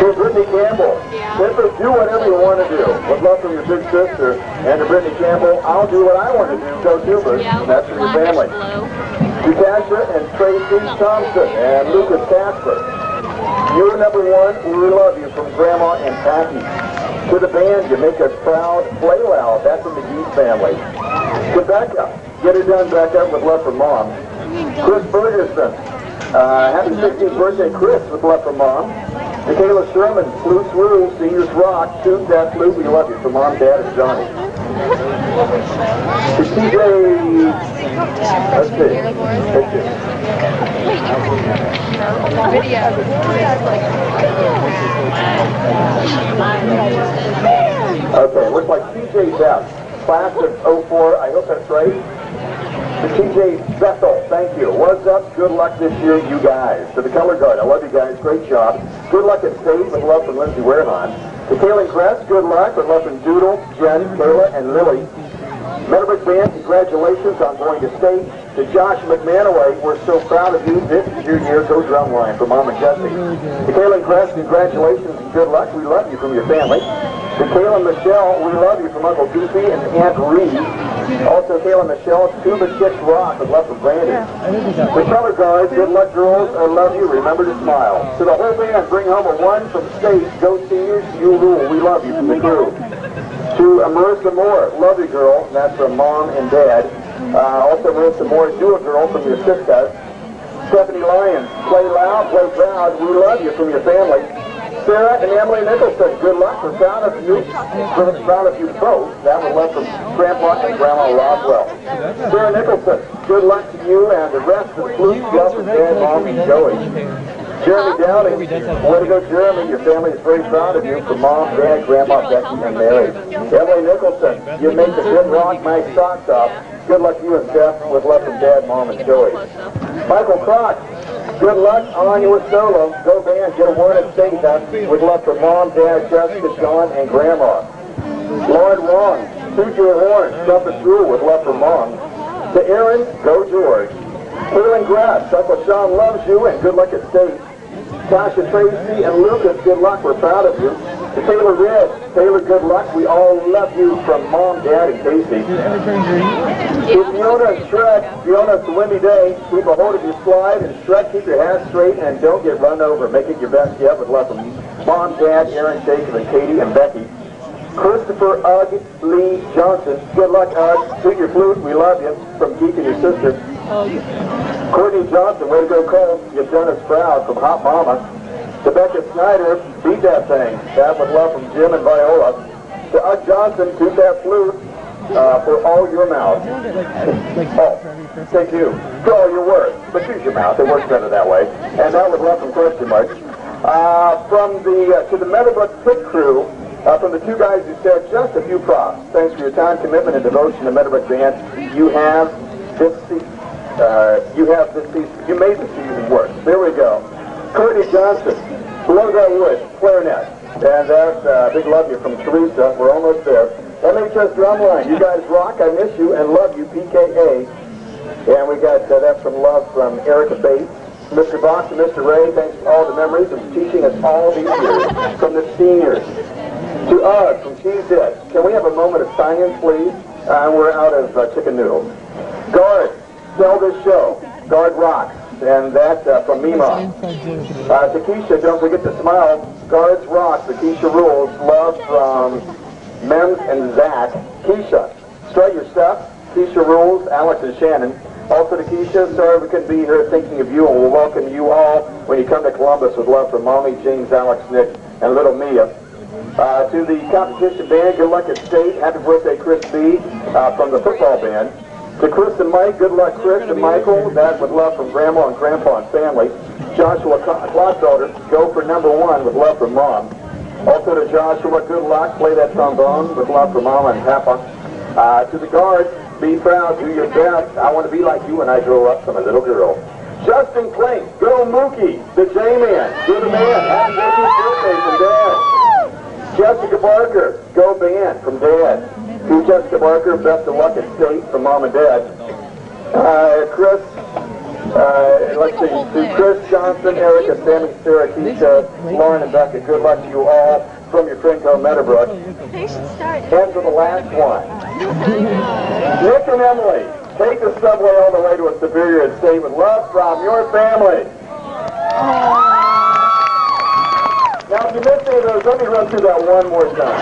To Brittany Campbell, Clifford, do whatever you want to do. With love from your big sister. And to Brittany Campbell, I'll do what I want to do. Go Tubers. That's for your family. To Tasha and Tracy Thompson and Lucas Casper. You're number one. We love you from Grandma and Pappy. To the band, you make us proud. Play loud. That's from the Geese family. To Becca, get it done, Becca, with love from Mom. Chris Ferguson, happy 16th birthday, Chris, with love from Mom. To Kayla Sherman, Flutes Rule, Seniors Rock, Shoot That Flute, we love you from Mom, Dad, and Johnny. To TJ, let's see. Okay, looks like TJ Beth, class of 04, I hope that's right. To TJ Bethel, thank you. What's up? Good luck this year, you guys. To the Color Guard, I love you guys. Great job. Good luck at state with love from Lindsay Warehan. To Kaylin Kress, good luck with love from Doodle, Jen, Kayla, and Lily. Meadowbrook Band, congratulations on going to state. To Josh McManaway, we're so proud of you. This is your year. Go Drumline from Mom and Jesse. To Kaylin Kress, congratulations and good luck. We love you from your family. To Kayla Michelle, we love you from Uncle Goofy and Aunt Reed. Also, Kayla Michelle, Tuba Chicks Rock with love from Brandon. To Color Guard, good luck, girls. I love you. Remember to smile. To the whole band, bring home a 1 from state. Go Seniors, you rule. We love you from the crew. To Marissa Moore, love you, girl. That's from Mom and Dad. Also, Marissa Moore, do a girl from your sisters. Stephanie Lyons, play loud, play proud. We love you from your family. Sarah and Emily Nicholson, good luck. We're proud of you. We're proud of you both. That was love from Grandpa and Grandma Roswell. Sarah Nicholson, good luck to you and the rest of the Flute, Jeff, and Dad, Mom, and Joey. Jeremy Downing, way to go, Jeremy. Your family is very proud of you from Mom, Dad, Grandma, Becky, and Mary. Emily Nicholson, you make the good rock my socks off. Good luck to you and Steph with love from Dad, Mom, and Joey. Michael Crock, good luck on your solo. Go band, get a word at state. That's with love from Mom, Dad, Jessica, John, and Grandma. Lauren Wong, toot your horn, trumpet through with love from Mom. To Aaron, go George. Cleveland Grass, Uncle Sean loves you and good luck at state. Tasha, Tracy, and Lucas, good luck. We're proud of you. To Taylor Red, Taylor, good luck. We all love you from Mom, Dad, and Casey. To Fiona and Shrek, Fiona, it's a windy day. Keep a hold of your slide, and Shrek, keep your hat straight and don't get run over. Make it your best yet with love from Mom, Dad, Aaron, Jacob, and Katie, and Becky. Christopher Ugg Lee Johnson, good luck, Ugg. Toot your flute, we love you. From Geek and your sister. Courtney Johnson, way to go, Cole. You've done us proud from Hot Mama. To Becca Snyder, beat that thing. That with love from Jim and Viola. To Ugg Johnson, toot that flute for all your mouth. Oh, thank you. For all your work. But use your mouth. It works better that way. And that with love from Question Mark. From the to the Meadowbrook pit crew. From the two guys who said just a few props. Thanks for your time, commitment, and devotion to Meadowbrook Band. You have this season. You made the season work. There we go. Courtney Johnson, Below That Wood, clarinet. And that's big love you from Teresa. We're almost there. MHS Drumline, you guys rock. I miss you and love you, PKA. And we got that from love from Erica Bates. Mr. Box and Mr. Ray, thanks for all the memories of teaching us all these years from the seniors. To Ugg from Cheese Head, can we have a moment of silence, please? We're out of chicken noodles. Guard, sell this show. Guard rocks. And that from Mima. To Keisha, don't forget to smile. Guards rock. The Keisha rules. Love from Mems and Zach. Keisha, strut your stuff. Keisha rules. Alex and Shannon. Also to Keisha, sorry we couldn't be here thinking of you, and we'll welcome you all when you come to Columbus with love from Mommy, James, Alex, Nick, and little Mia. To the competition band, good luck at state. Happy birthday, Chris B. From the football band. To Chris and Mike, good luck, Chris and Michael. That with love from Grandma and Grandpa and family. Joshua Klotfelder, go for #1 with love from Mom. Also to Joshua, good luck. Play that trombone with love from Mama and Papa. To the guards, be proud, do your best. I want to be like you when I grow up from a little girl. Justin Klink, go Mookie. The J-Man, do the man. Happy birthday from Dad. Jessica Barker, go band from Dad. To Jessica Barker, best of luck at state from Mom and Dad. Chris Let's see, to Chris Johnson, Erica, Sammy, Sarah, Keisha, Lauren, and Becca, good luck to you all from your friend called Meadowbrook. And to the last one, Nick and Emily, take the subway all the way to a Superior and stay with love from your family. Now, if you missed any of those, let me run through that one more time.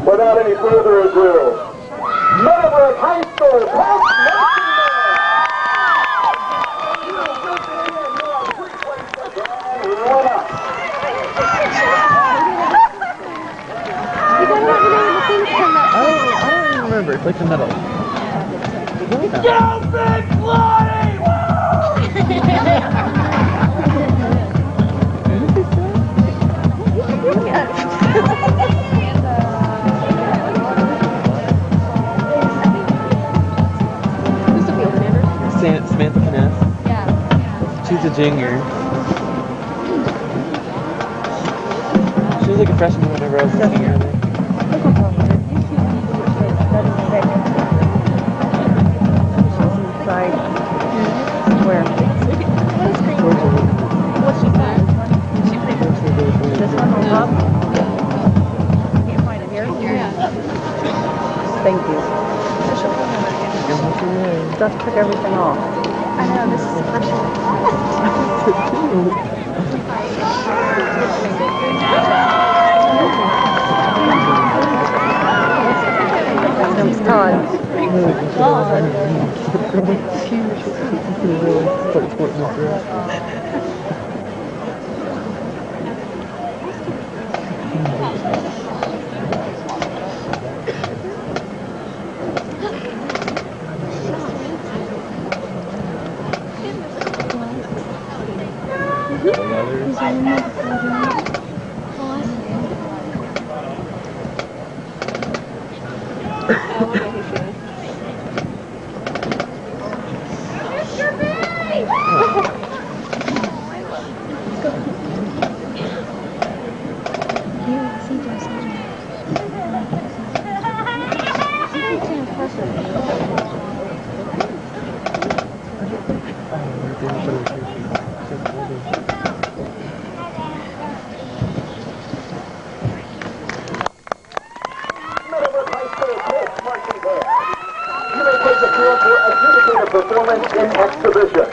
Without any further ado, Meadowbrook High School, Post I don't remember. It's like the middle. Go Big Bloody! Samantha Finesse. Yeah. She's a junior. She was like a freshman whenever I was a senior. Where? What's she playing? She played this one on top? Can't find it here? Yeah. Thank you. Stuff took everything off. I know, this is special. It's Todd. God. Performance in exhibition.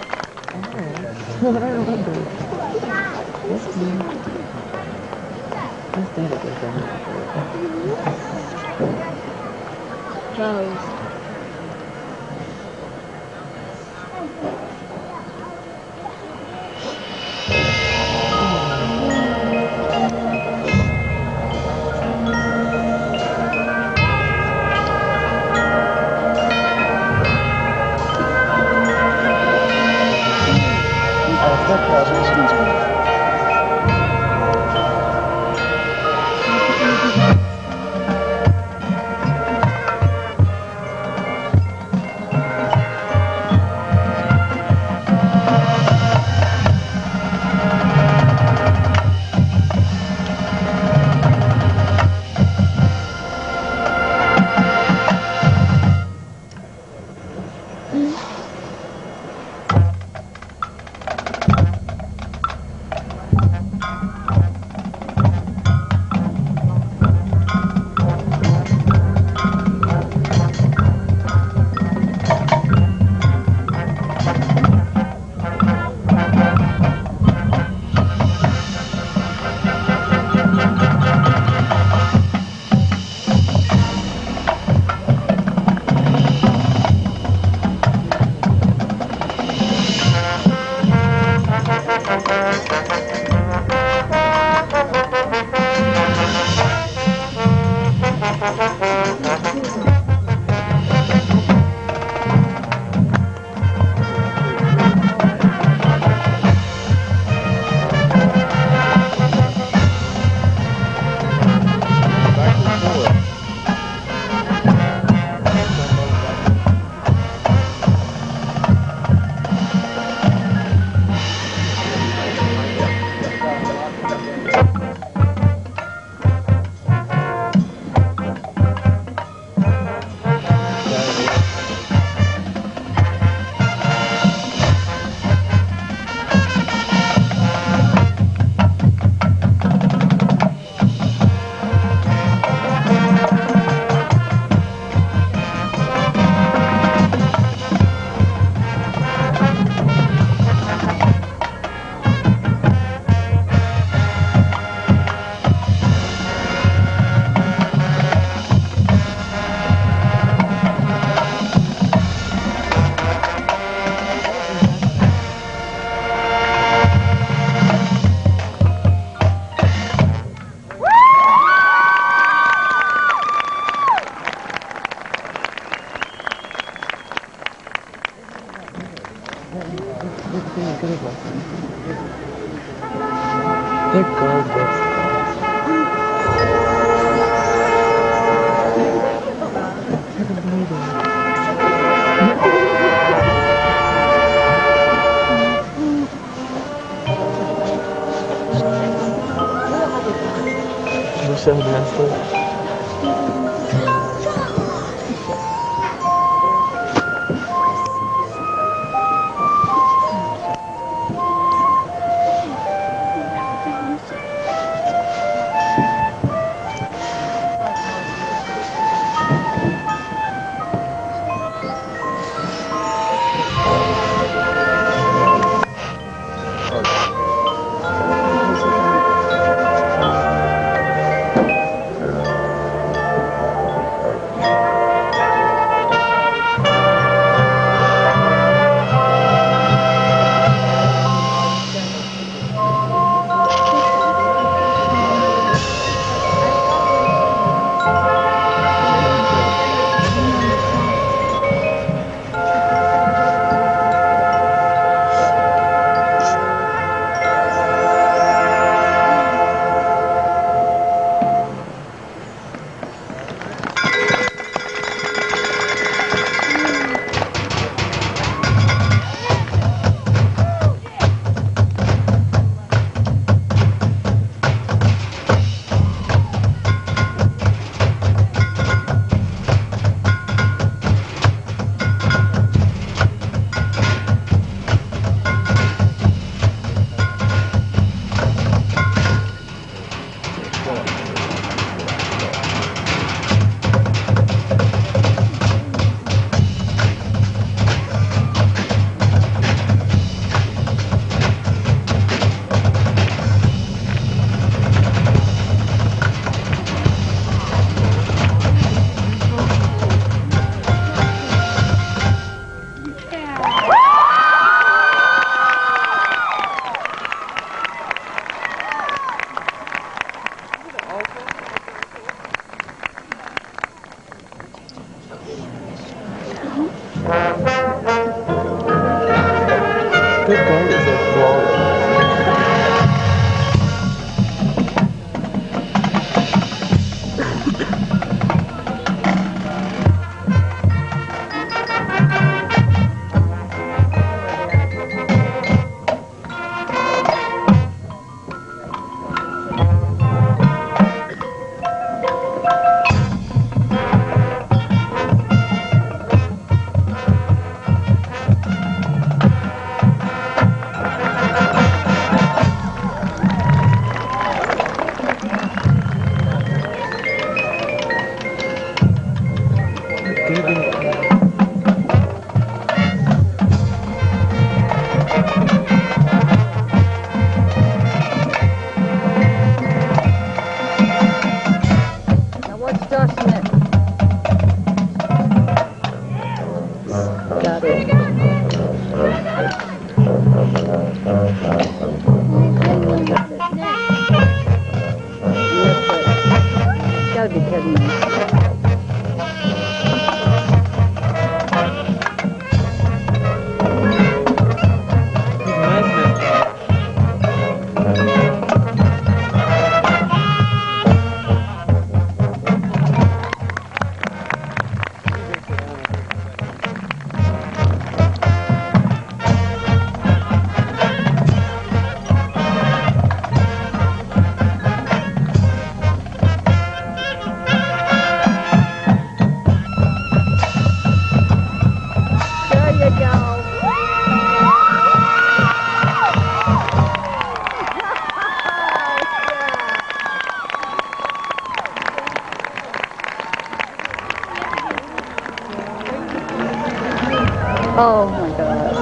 They're gorgeous. They're so nasty. Good God, it's so flawless. Now what's dusting it? Got it. Gotta be kidding me. There you go. Oh my gosh.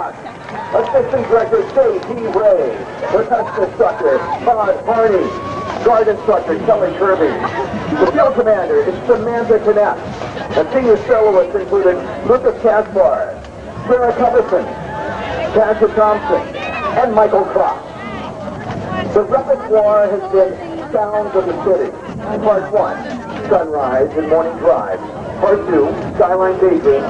Rock. Assistant Director J.P. Ray. Production Instructor Todd Harney. Guard Instructor Kelly Kirby. The Field Commander is Samantha Connect. And senior soloists included Lucas Kaspar, Sarah Covison, Patrick Thompson, and Michael Croft. The repertoire has been Sounds of the City. Part 1, Sunrise and Morning Drive. Part 2, Skyline Daydream.